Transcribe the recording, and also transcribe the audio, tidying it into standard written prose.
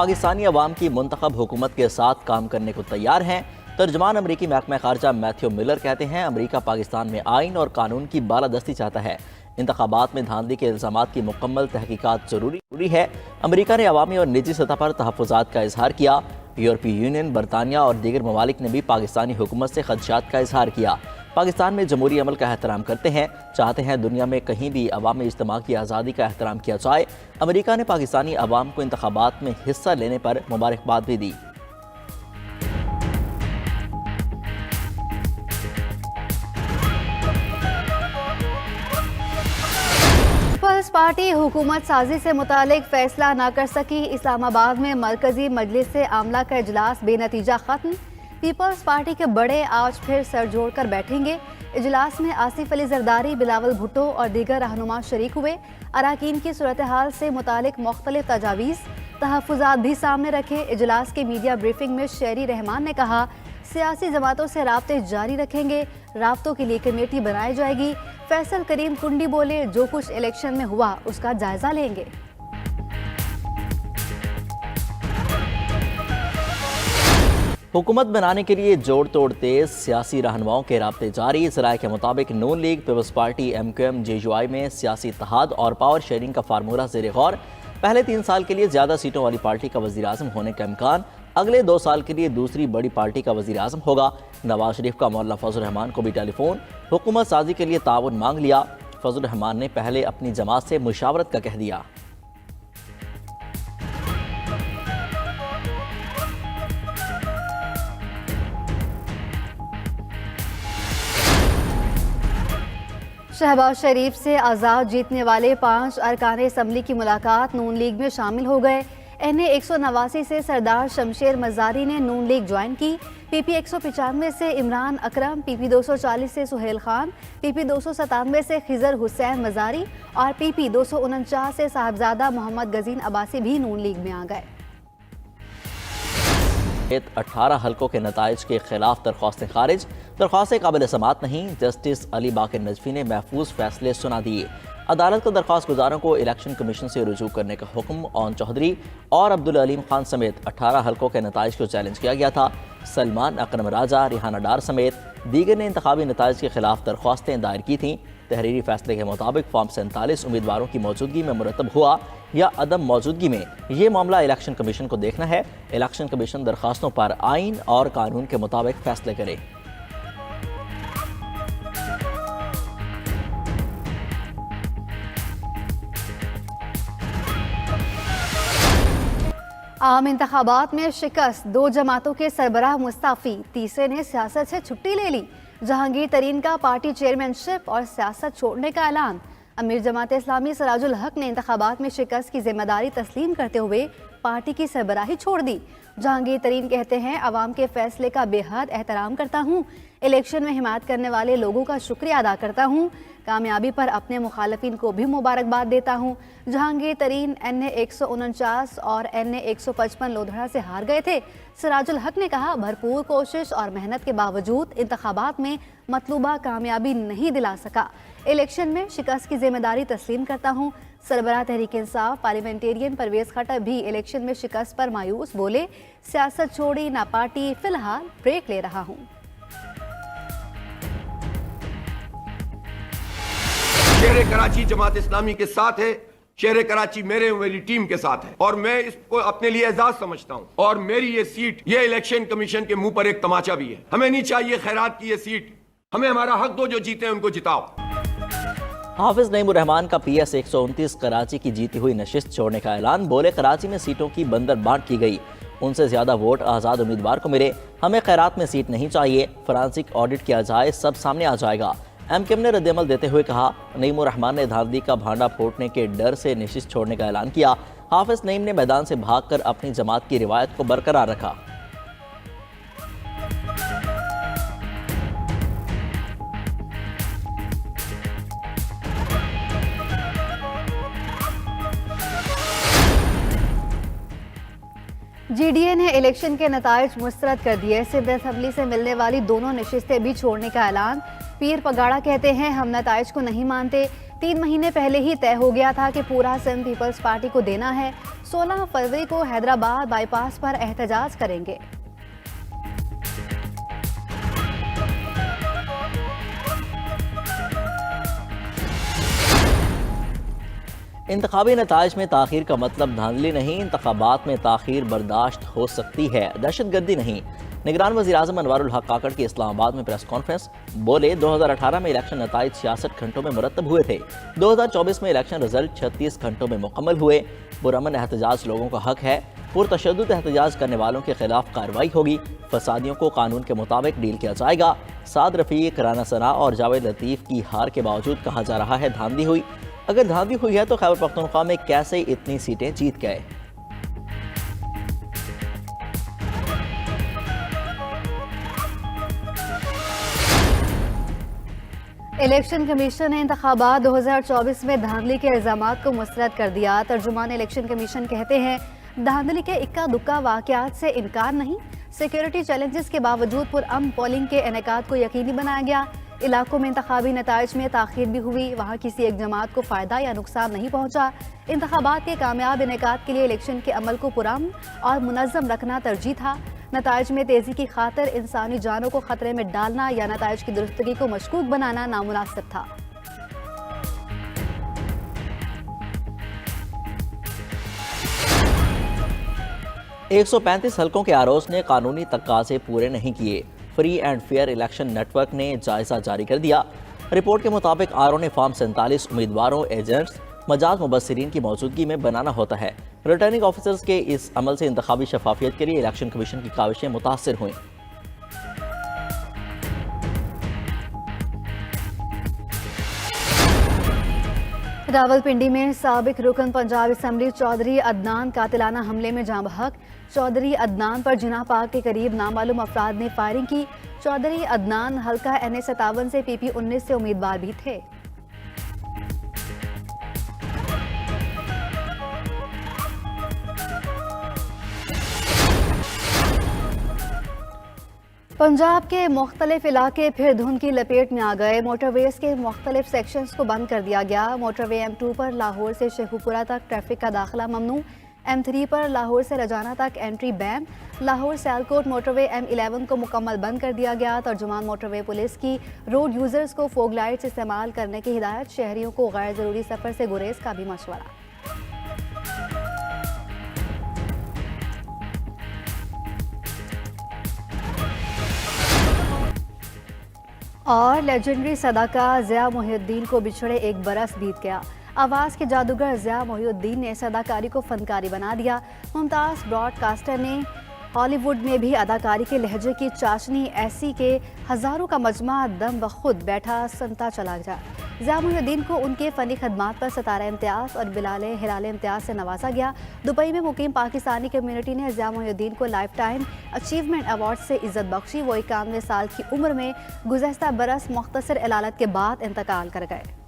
पाकिस्तानी अवाम की मुंतखब हुकूमत के साथ काम करने को तैयार हैं। तर्जमान अमरीकी महकमा खारजा मैथ्यू मिलर कहते हैं, अमरीका पाकिस्तान में आइन और कानून की बालादस्ती चाहता है। इंतखाबात में धांधली के इल्ज़ामात की मुकम्मल तहकीकात जरूरी है। अमरीका ने अवामी और निजी सतह पर तहफ़्फ़ुज़ात का इजहार किया। यूरोपीय यूनियन, बरतानिया और दीगर ममालिक ने भी पाकिस्तानी हुकूमत से खदशात का इजहार किया। पाकिस्तान में जमहूरी अमल का एहतराम करते हैं, चाहते हैं दुनिया में कहीं भी अवामी इज्तिमा की आज़ादी का एहतराम किया जाए। अमरीका ने पाकिस्तानी अवाम को इंतखाबात में हिस्सा लेने पर मुबारकबाद भी दी। पीपल्स पार्टी हुकूमत साजी से मुतालिक फैसला ना कर सकी। इस्लामाबाद में मरकजी मजलिस से आमला का इजलास बेनतीजा खत्म। पीपल्स पार्टी के बड़े आज फिर सर जोड़कर बैठेंगे। इजलास में आसिफ अली जरदारी, बिलावल भुट्टो और दीगर रहनुमा शरीक हुए। अराकीन की सूरत हाल से मुतालिक मुख्तलिफ तजावीज़, तहफ़्फ़ुज़ात भी सामने रखे। इजलास के मीडिया ब्रीफिंग में शेरी रहमान ने कहा, सियासी जमातों से राब्ते जारी रखेंगे, राब्तों के लिए कमेटी बनाई जाएगी। फैसल करीम कुंडी बोले, जो कुछ इलेक्शन में हुआ उसका जायजा लेंगे। हुकूमत बनाने के लिए जोड़ तोड़ तेज, सियासी रहनुमाओं के राब्ते जारी। ज़राए के मुताबिक नून लीग, पीपल्स पार्टी, MQM, JUI में सियासी इत्तेहाद और पावर शेयरिंग का फार्मूला ज़ेर गौर। पहले 3 साल के लिए ज़्यादा सीटों वाली पार्टी का वज़ीर आज़म होने का इम्कान। अगले 2 साल के लिए दूसरी बड़ी पार्टी का वज़ीर आज़म होगा। नवाज शरीफ का मौलाना फजल रहमान को भी टेलीफोन, हुकूमत साजी के लिए ताउन मांग लिया। फजल रहमान ने पहले अपनी जमात से मुशावरत का कह दिया। शहबाज शरीफ से आज़ाद जीतने वाले 5 अरकान असम्बली की मुलाकात नून लीग में शामिल हो गए। NA 189 से सरदार शमशेर मज़ारी ने नून लीग ज्वाइन की। PP 195 से इमरान अकरम, PP 240 से सुहेल खान, PP 297 से खिजर हुसैन मज़ारी और PP 249 से साहबजादा मोहम्मद गजीन अब्बासी भी नून लीग में आ गए। 18 हल्कों के नताइज के खिलाफ दरख्वास्तें खारिज। दरख्वास्तें काबिल समात नहीं। जस्टिस अली बाकर नजफी ने महफूज फैसले सुना दिए। अदालत को दरख्वास्त गुजारों को इलेक्शन कमीशन से रुजू करने का हुक्म। ओन चौधरी और अब्दुल अलीम खान समेत 18 हल्कों के नताइज को चैलेंज किया गया था। सलमान अकरम राजा, रिहाना डार समेत दीगर ने इंतखाबी नताइज के खिलाफ दरख्वास्तें दायर की थीं। तहरीरी फैसले के मुताबिक फॉर्म 47 उम्मीदवारों की मौजूदगी में मुरतब हुआ या अदम मौजूदगी में, ये मामला इलेक्शन कमीशन को देखना है। इलेक्शन कमीशन दरख्वास्तों पर आइन और कानून के मुताबिक फैसले करे। आम इंतखाबात में शिकस्त, 2 जमातों के सरबराह मुस्ताफ़ी, तीसरे ने सियासत से छुट्टी ले ली। जहांगीर तरीन का पार्टी चेयरमैनशिप और सियासत छोड़ने का ऐलान। अमीर जमात इस्लामी सराजुल हक ने इंतखाबात में शिकस्त की जिम्मेदारी तस्लीम करते हुए पार्टी की सरबराही छोड़ दी। जहांगीर तरीन कहते हैं, अवाम के फैसले का बेहद एहतराम करता हूँ। इलेक्शन में हिमायत करने वाले लोगों का शुक्रिया अदा करता हूँ। कामयाबी पर अपने मुखालफिन को भी मुबारकबाद देता हूँ। जहांगीर तरीन NA 149 और NA 155 लोधड़ा से हार गए थे। सिराजुल हक ने कहा, भरपूर कोशिश और मेहनत के बावजूद इंतखाबात में मतलूबा कामयाबी नहीं दिला सका। इलेक्शन में शिकस्त की जिम्मेदारी तस्लीम करता हूँ। सरबराह तहरीक इंसाफ पार्लियामेंटेरियन परवेज खट्टर भी इलेक्शन में शिकस्त पर मायूस, बोले, सियासत छोड़ी ना पार्टी, फिलहाल ब्रेक ले रहा हूँ। शेर कराची जमात इस्लामी के साथ है। शेर कराची मेरी टीम के साथ है और मैं इसको अपने लिए एजाज समझता हूं। और मेरी ये सीट, ये इलेक्शन कमीशन के मुंह पर एक तमाचा भी है। हमें नहीं चाहिए खैरात की ये सीट, हमें हमारा हक दो, जो जीते हैं उनको जिताओ। हाफिज नईमुर रहमान का PS 129 कराची की जीती हुई नशिस्त छोड़ने का ऐलान। बोले, कराची में सीटों की बंदर बांट की गई, उनसे ज्यादा वोट आज़ाद उम्मीदवार को मिले। हमें खैरात में सीट नहीं चाहिए, फॉरेंसिक ऑडिट किया जाए, सब सामने आ जाएगा। MQM ने रद्दअमल देते हुए कहा, नईमुर रहमान ने धांधली का भांडा फोड़ने के डर से नशिस्त छोड़ने का ऐलान किया। हाफिज नईम ने मैदान से भागकर अपनी जमात की रिवायत को बरकरार रखा। GDA ने इलेक्शन के नताइज मुस्तरद कर दिए। सिंध असम्बली से मिलने वाली दोनों नशिस्तें भी छोड़ने का ऐलान। पीर पगाड़ा कहते हैं, हम नताइज को नहीं मानते। 3 महीने पहले ही तय हो गया था कि पूरा सिंध पीपल्स पार्टी को देना है। 16 फरवरी को हैदराबाद बाईपास पर एहतजाज करेंगे। इंतखाबी नताइज में ताखीर का मतलब धांधली नहीं, इंतखाबात में ताखीर बर्दाश्त हो सकती है, दहशतगर्दी नहीं। निगरान वज़ीर आज़म अनवारुल हक काकड़ की इस्लामाबाद में प्रेस कॉन्फ्रेंस। बोले 2018 में इलेक्शन नताइज 66 घंटों में मुरतब हुए थे। 2024 में इलेक्शन रिजल्ट 36 घंटों में मुकम्मल हुए। पुरअमन एहतजाज लोगों का हक है। पुरतशद्दुद एहतजाज करने वालों के खिलाफ कार्रवाई होगी। फसादियों को कानून के मुताबिक डील किया जाएगा। साद रफ़ीक, राना सना और जावेद लतीफ़ की हार के बावजूद कहा जा रहा है धांधली हुई। अगर धांधली हुई है तो खैबर पख्तूनख्वा में कैसे इतनी सीटें जीत गए? इलेक्शन कमीशन ने इंतखाबात 2024 में धांधली के इल्जामात को मुस्तरद कर दिया। तर्जुमान इलेक्शन कमीशन कहते हैं धांधली के इक्का दुक्का वाक़यात से इनकार नहीं, सिक्योरिटी चैलेंजेस के बावजूद पुरअमन पोलिंग के इनेकाद को यकीनी बनाया गया। इलाकों में इंतखाबी नताइज में ताख़ीर भी हुई, वहाँ किसी एक जमात को फ़ायदा या नुकसान नहीं पहुँचा। इंतखाबात के कामयाब इनेकाद के लिए इलेक्शन के अमल को पुरअमन और मुनज़्ज़म रखना तरजीह था। नताइज में तेज़ी की खातिर इंसानी जानों को ख़तरे में डालना या नताइज की दुरुस्तगी को मशकूक बनाना नामुनासिब था। एक 135 हलकों के आरोज ने कानूनी तकाज़े पूरे नहीं किए। Free and fair election network ने जायजा जारी कर दिया। रिपोर्ट के मुताबिक आरओ ने फॉर्म 47 उम्मीदवारों, एजेंट्स, मजाज मुबस्सिरीन की मौजूदगी में बनाना होता है। रिटर्निंग ऑफिसर्स के इस अमल से इंतखाबी शफाफियत के लिए इलेक्शन कमीशन की काविशें मुतासर हुई। रावलपिंडी में साबिक रुकन पंजाब असम्बली चौधरी अदनान कातिलाना हमले में जाँ बहक। चौधरी अदनान पर जिना पार्क के करीब नामालूम अफराद ने फायरिंग की। चौधरी अदनान हल्का NA57 से PP19 से उम्मीदवार भी थे। पंजाब के मुख्तलिफ इलाके फिर धुंध की लपेट में आ गए। मोटरवेज के मुख्तलिफ सेक्शंस को बंद कर दिया गया। मोटरवे M2 पर लाहौर से शेखुपुरा तक ट्रैफिक का दाखिला ममनू। M3 पर लाहौर से रजाना तक entry ban. Lahore Sialkot motorway M11 को मुकम्मल बंद कर दिया गया। तर्जुमान मोटरवे पुलिस की रोड यूजर्स को फोग लाइट्स इस्तेमाल करने की हिदायत। शहरियों को गैर ज़रूरी सफ़र से गुरेज का भी मशवरा। और लेजेंडरी सदाका ज़िया मोहिउद्दीन को बिछड़े एक बरस बीत गया। आवाज़ के जादूगर ज़िया मोहिउद्दीन ने सदाकारी को फनकारी बना दिया। मुमताज़ ब्रॉडकास्टर ने हॉलीवुड में भी अदाकारी के लहजे की चाशनी ऐसी के हज़ारों का मजमा दम ब खुद बैठा सनता चला गया। ज़िया मोहिउद्दीन को उनके फ़नी खदमात पर सितारा इम्तियाज़ और हिलाल इम्तियाज़ से नवाजा गया। दुबई में मुकीम पाकिस्तानी कम्युनिटी ने ज़िया मोहिउद्दीन को लाइफ टाइम अचीवमेंट अवार्ड से इज़्ज़त बख्शी। वो 91 साल की उम्र में गुज़श्ता बरस मुख्तसर इलालत के बाद इंतकाल कर गए।